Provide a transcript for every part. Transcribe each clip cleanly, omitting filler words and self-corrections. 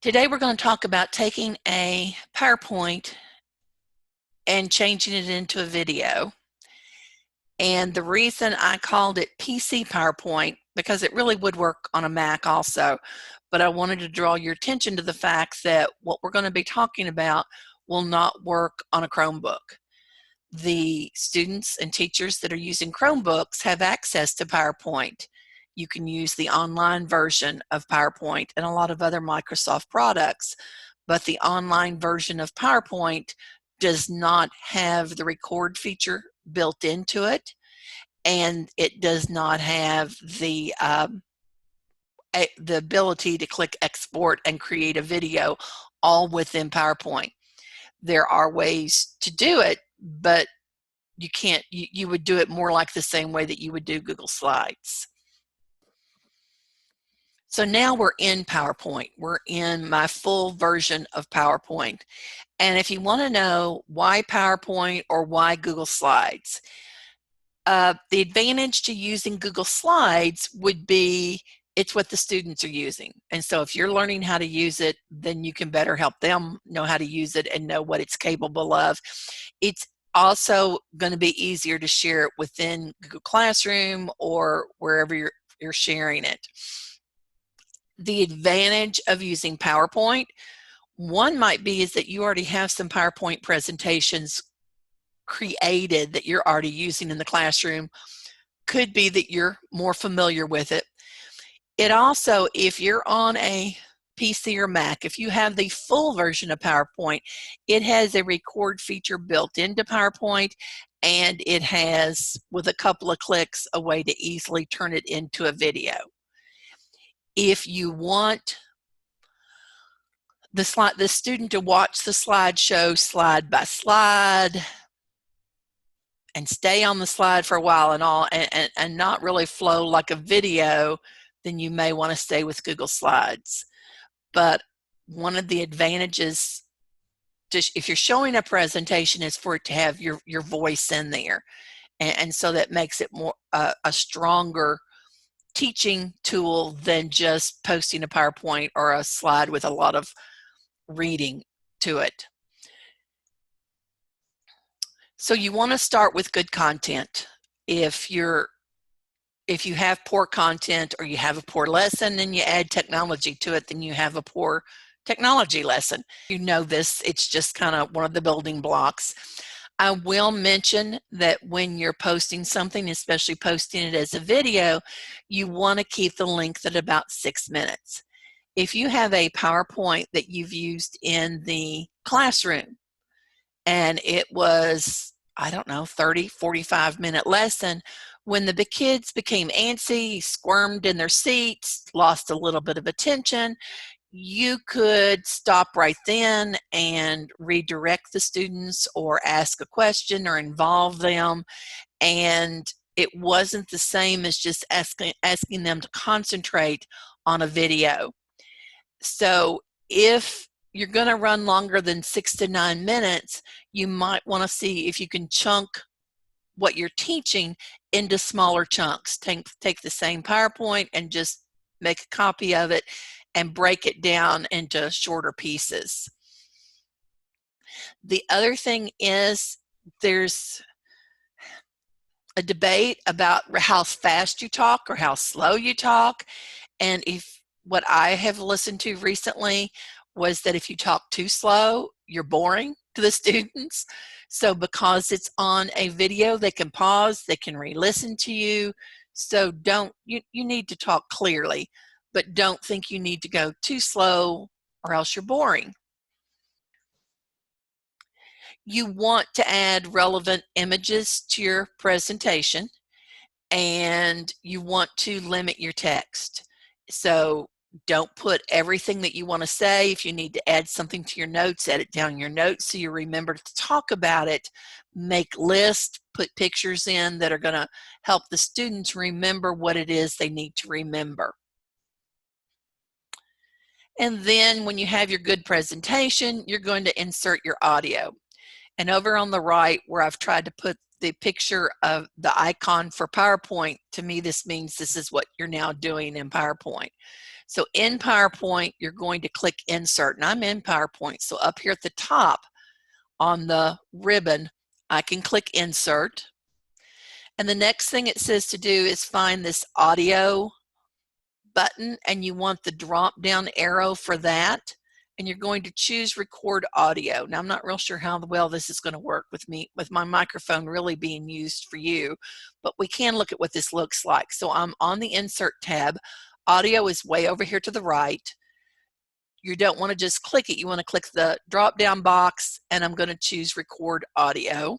Today we're going to talk about taking a PowerPoint and changing it into a video. And the reason I called it PC PowerPoint, because it really would work on a Mac also, but I wanted to draw your attention to the fact that what we're going to be talking about will not work on a Chromebook. The students and teachers that are using Chromebooks have access to PowerPoint. You can use the online version of PowerPoint and a lot of other Microsoft products, but the online version of PowerPoint does not have the record feature built into it, and it does not have the ability to click export and create a video all within PowerPoint. There are ways to do it, but you can't. You would do it more like the same way that you would do Google Slides. So now we're in PowerPoint. We're in my full version of PowerPoint. And if you want to know why PowerPoint or why Google Slides, the advantage to using Google Slides would be it's what the students are using. And so if you're learning how to use it, then you can better help them know how to use it and know what it's capable of. It's also going to be easier to share it within Google Classroom or wherever you're sharing it. The advantage of using PowerPoint, one might be is that you already have some PowerPoint presentations created that you're already using in the classroom. Could be that you're more familiar with it. It also, if you're on a PC or Mac, if you have the full version of PowerPoint, it has a record feature built into PowerPoint, and it has, with a couple of clicks, a way to easily turn it into a video. If you want the student to watch the slideshow slide by slide and stay on the slide for a while and not really flow like a video, then you may want to stay with Google Slides. But one of the advantages, if you're showing a presentation, is for it to have your voice in there. And so that makes it more a stronger teaching tool than just posting a PowerPoint or a slide with a lot of reading to it. So you want to start with good content. If you have poor content or you have a poor lesson and you add technology to it, then you have a poor technology lesson. You know this, it's just kind of one of the building blocks. I will mention that when you're posting something, especially posting it as a video, you want to keep the length at about 6 minutes. If you have a PowerPoint that you've used in the classroom and it was, I don't know, 30, 45-minute lesson, when the kids became antsy, squirmed in their seats, lost a little bit of attention, you could stop right then and redirect the students or ask a question or involve them. And it wasn't the same as just asking them to concentrate on a video. So if you're going to run longer than 6 to 9 minutes, you might want to see if you can chunk what you're teaching into smaller chunks. Take the same PowerPoint and just make a copy of it and break it down into shorter pieces. The other thing is there's a debate about how fast you talk or how slow you talk. And what I have listened to recently was that if you talk too slow, you're boring to the students. So because it's on a video, they can pause, they can re-listen to you. So you need to talk clearly, but don't think you need to go too slow or else you're boring. You want to add relevant images to your presentation, and you want to limit your text. So don't put everything that you want to say. If you need to add something to your notes, edit down your notes so you remember to talk about it. Make lists, put pictures in that are going to help the students remember what it is they need to remember. And then when you have your good presentation, you're going to insert your audio. And over on the right where I've tried to put the picture of the icon for PowerPoint, to me this means this is what you're now doing in PowerPoint. So in PowerPoint, you're going to click Insert, and I'm in PowerPoint. So up here at the top on the ribbon, I can click Insert. And the next thing it says to do is find this audio button, and you want the drop down arrow for that. And you're going to choose Record Audio. Now, I'm not real sure how well this is going to work with me, with my microphone really being used for you, but we can look at what this looks like. So I'm on the Insert tab. Audio is way over here to the right. You don't want to just click it. You want to click the drop-down box, and I'm going to choose Record Audio.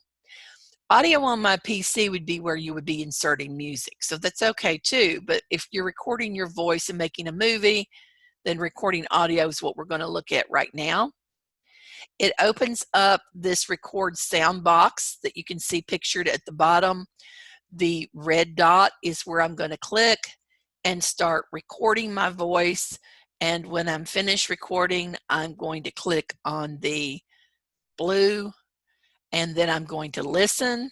Audio on my PC would be where you would be inserting music, so that's okay too. But if you're recording your voice and making a movie, then recording audio is what we're going to look at right now. It opens up this record sound box that you can see pictured at the bottom. The red dot is where I'm going to click and start recording my voice. And when I'm finished recording, I'm going to click on the blue, and then I'm going to listen.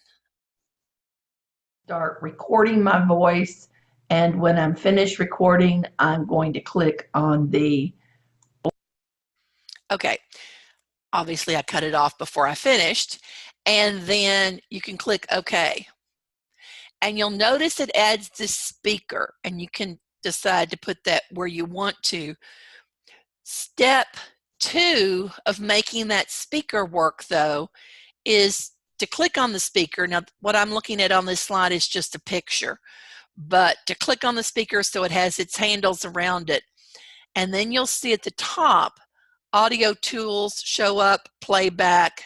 Start recording my voice, and when I'm finished recording, I'm going to click on the... Okay, obviously I cut it off before I finished, and then you can click OK. And you'll notice it adds this speaker, and you can decide to put that where you want to. Step 2 of making that speaker work, though, is to click on the speaker. Now, what I'm looking at on this slide is just a picture, but to click on the speaker so it has its handles around it, and then you'll see at the top, audio tools show up, playback,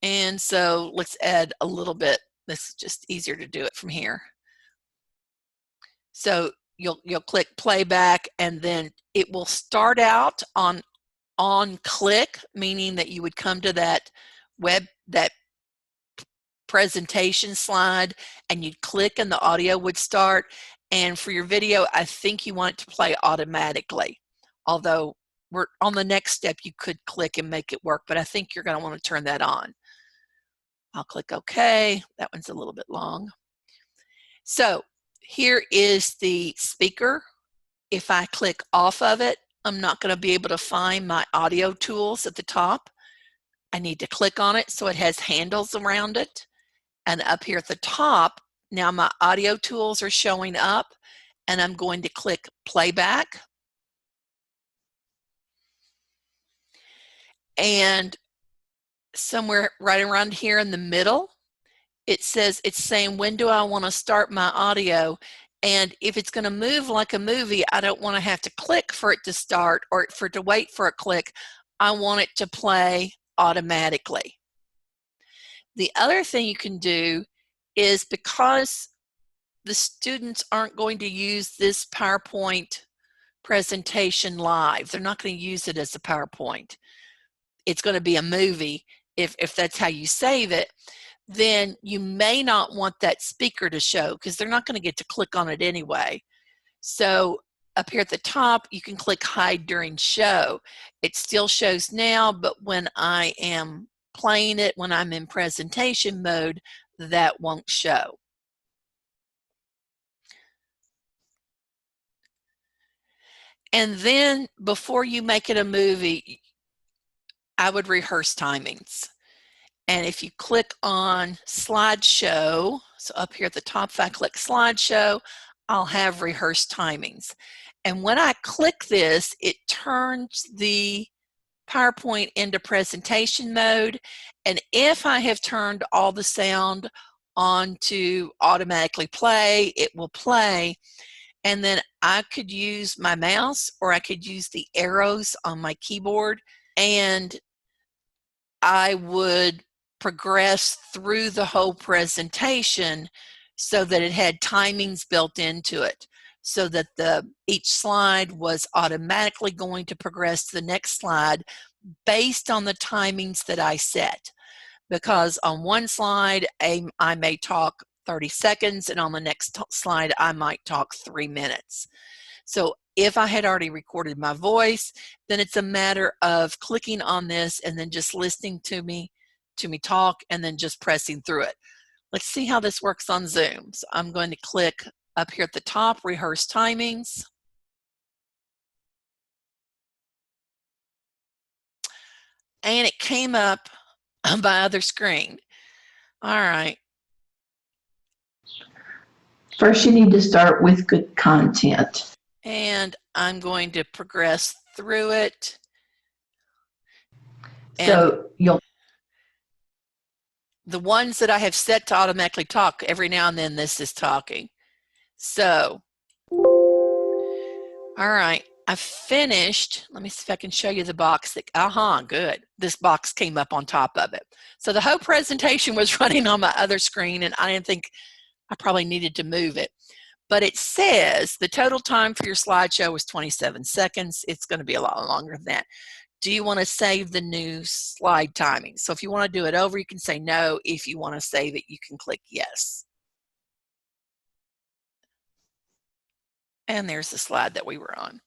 and so let's add a little bit. This is just easier to do it from here. So you'll click playback, and then it will start out on click, meaning that you would come to that presentation slide, and you'd click and the audio would start. And for your video, I think you want it to play automatically. Although we're on the next step, you could click and make it work, but I think you're going to want to turn that on. I'll click OK. That one's a little bit long. So here is the speaker. If I click off of it, I'm not going to be able to find my audio tools at the top. I need to click on it so it has handles around it. And up here at the top, now my audio tools are showing up, and I'm going to click playback. And somewhere right around here in the middle, it says, it's saying, when do I want to start my audio? And if it's going to move like a movie, I don't want to have to click for it to start or for it to wait for a click. I want it to play automatically. The other thing you can do is, because the students aren't going to use this PowerPoint presentation live, they're not going to use it as a PowerPoint. It's going to be a movie. If that's how you save it, then you may not want that speaker to show, because they're not going to get to click on it anyway. So up here at the top, you can click Hide During Show. It still shows now, but when I am playing it, when I'm in presentation mode, that won't show. And then before you make it a movie, I would rehearse timings. And if you click on Slideshow, so up here at the top, if I click Slideshow, I'll have rehearse timings. And when I click this, it turns the PowerPoint into presentation mode. And if I have turned all the sound on to automatically play, it will play. And then I could use my mouse, or I could use the arrows on my keyboard, and I would progress through the whole presentation so that it had timings built into it, so that each slide was automatically going to progress to the next slide based on the timings that I set. Because on one slide, I may talk 30 seconds, and on the next slide, I might talk 3 minutes. So if I had already recorded my voice, then it's a matter of clicking on this and then just listening to to me talk and then just pressing through it. Let's see how this works on Zoom. So I'm going to click up here at the top, Rehearse Timings. And it came up on my other screen. All right. First, you need to start with good content. And I'm going to progress through it. So the ones that I have set to automatically talk, every now and then this is talking. So, all right, I finished. Let me see if I can show you the box. Good. This box came up on top of it. So the whole presentation was running on my other screen, and I didn't think I probably needed to move it. But it says the total time for your slideshow was 27 seconds. It's going to be a lot longer than that. Do you want to save the new slide timing? So if you want to do it over, you can say no. If you want to save it, you can click yes. And there's the slide that we were on.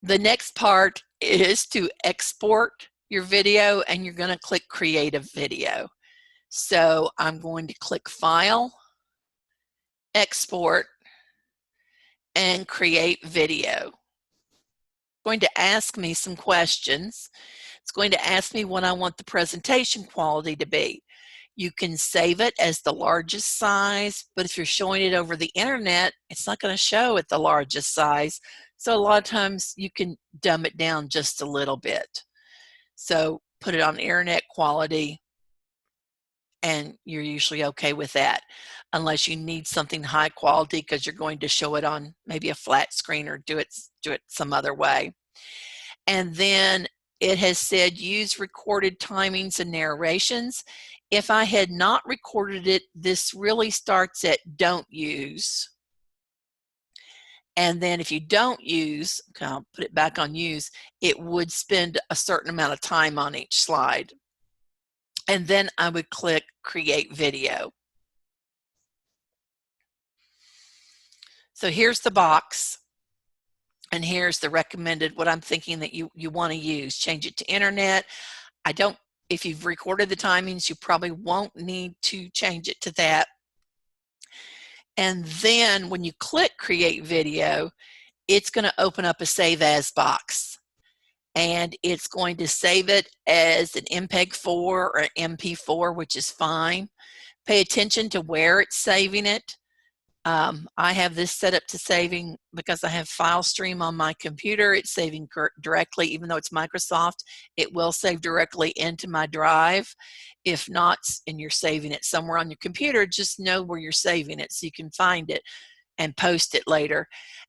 The next part is to export your video, and you're going to click Create a Video. So I'm going to click File, Export, and Create Video. It's going to ask me some questions. It's going to ask me what I want the presentation quality to be. You can save it as the largest size, but if you're showing it over the internet, it's not going to show at the largest size. So a lot of times you can dumb it down just a little bit. So put it on internet quality, and you're usually okay with that, unless you need something high quality because you're going to show it on maybe a flat screen or do it some other way. And then it has said use recorded timings and narrations. If I had not recorded it, this really starts at don't use. And then if you don't use, okay, I'll put it back on use, it would spend a certain amount of time on each slide. And then I would click Create Video. So here's the box. And here's the recommended, what I'm thinking that you want to use. Change it to internet. If you've recorded the timings, you probably won't need to change it to that. And then when you click Create Video, it's going to open up a Save As box. And it's going to save it as an MPEG-4 or MP4, which is fine. Pay attention to where it's saving it. I have this set up to saving because I have FileStream on my computer. It's saving directly, even though it's Microsoft, it will save directly into my drive. If not, and you're saving it somewhere on your computer, just know where you're saving it so you can find it and post it later,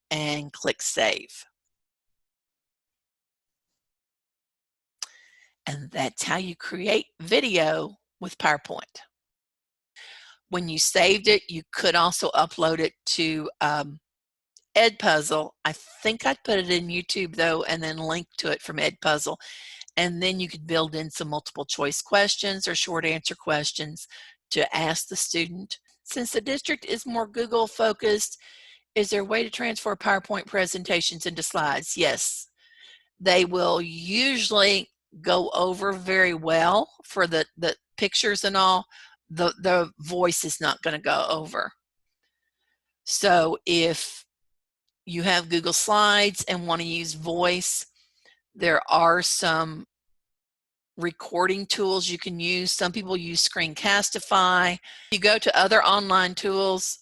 and click Save. And that's how you create video with PowerPoint. When you saved it, you could also upload it to Edpuzzle. I think I'd put it in YouTube though, and then link to it from Edpuzzle. And then you could build in some multiple choice questions or short answer questions to ask the student. Since the district is more Google focused, is there a way to transfer PowerPoint presentations into slides? Yes. They will usually go over very well for the pictures and all. The voice is not going to go over. So if you have Google Slides and want to use voice, there are some recording tools you can use. Some people use Screencastify. You go to other online tools,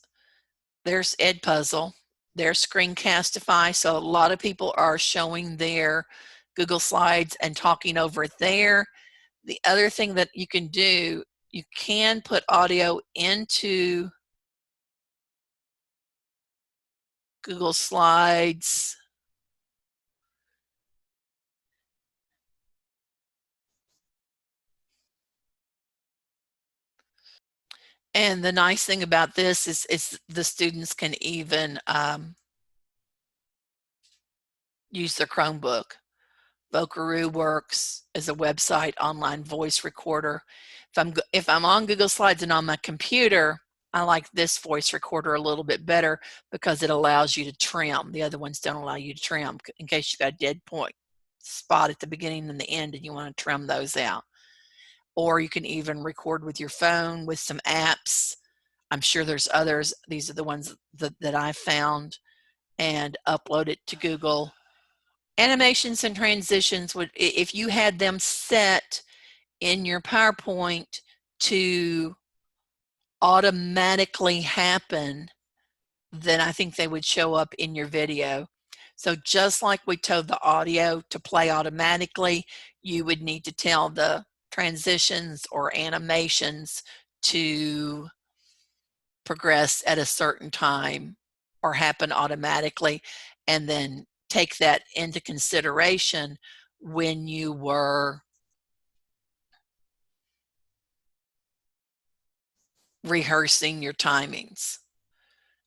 there's Edpuzzle, there's Screencastify. So a lot of people are showing their Google Slides and talking over it there. The other thing that you can do, you can put audio into Google Slides. And the nice thing about this is the students can even use their Chromebook. Vocaroo works as a website online voice recorder. If I'm on Google Slides and on my computer, I like this voice recorder a little bit better because it allows you to trim. The other ones don't allow you to trim in case you got a dead point spot at the beginning and the end and you want to trim those out. or you can even record with your phone with some apps. I'm sure there's others. These are the ones that I found, and upload it to Google. Animations and transitions would, if you had them set in your PowerPoint to automatically happen, then I think they would show up in your video. So just like we told the audio to play automatically, you would need to tell the transitions or animations to progress at a certain time or happen automatically, and then take that into consideration when you were rehearsing your timings,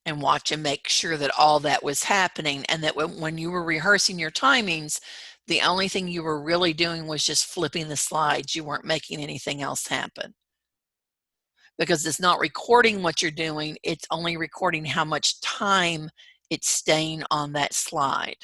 and watch and make sure that all that was happening, and that when you were rehearsing your timings, the only thing you were really doing was just flipping the slides. You weren't making anything else happen, because it's not recording what you're doing. It's only recording how much time it's staying on that slide.